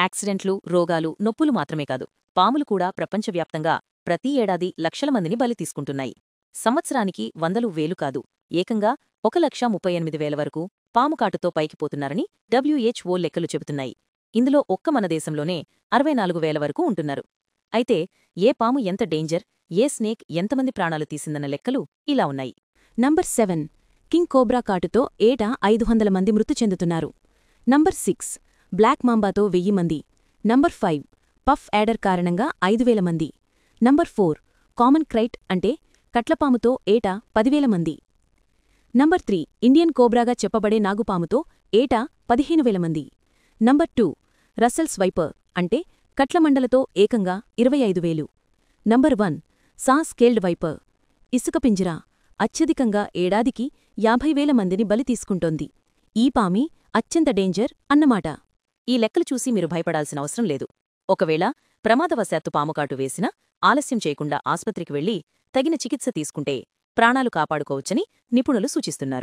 యాక్సిడెంట్లు, రోగాలు, నొప్పులు మాత్రమే కాదు, పాములు కూడా ప్రపంచవ్యాప్తంగా ప్రతి ఏడాది లక్షల మందిని బలి తీసుకుంటున్నాయి. సంవత్సరానికి వందలు వేలు కాదు, ఏకంగా 1,38,000 వరకు పాముకాటుతో పైకిపోతున్నారని WHO లెక్కలు చెబుతున్నాయి. ఇందులో ఒక్క మన దేశంలోనే 64,000 వరకు ఉంటున్నారు. అయితే ఏ పాము ఎంత డేంజర్, ఏ స్నేక్ ఎంతమంది ప్రాణాలు తీసిందన్న లెక్కలు ఇలా ఉన్నాయి. నంబర్ 7 కింగ్ కోబ్రా కాటుతో ఏటా 500 మంది మృతి చెందుతున్నారు. నంబర్ 6 బ్లాక్ మాంబాతో 1000 మంది. నంబర్ 5 పఫ్ యాడర్ కారణంగా 5,000 మంది. నంబర్ 4 కామన్ క్రైట్ అంటే కట్లపాముతో ఏటా 10,000 మంది. నంబర్ 3 ఇండియన్ కోబ్రాగా చెప్పబడే నాగుపాముతో ఏటా 15,000 మంది. నంబర్ 2 రసెల్స్ వైపర్ అంటే కట్లమండలతో ఏకంగా 25,000. నంబర్ 1 సా స్కేల్డ్ వైపర్ ఇసుక పింజరా అత్యధికంగా ఏడాదికి 50,000 మందిని బలి తీసుకుంటోంది. ఈ పామి అత్యంత డేంజర్ అన్నమాట. ఈ లెక్కలు చూసి మీరు భయపడాల్సిన అవసరం లేదు. ఒకవేళ ప్రమాదవశాత్తు పాముకాటు వేసినా ఆలస్యం చేయకుండా ఆస్పత్రికి వెళ్లి తగిన చికిత్స తీసుకుంటే ప్రాణాలు కాపాడుకోవచ్చని నిపుణులు సూచిస్తున్నారు.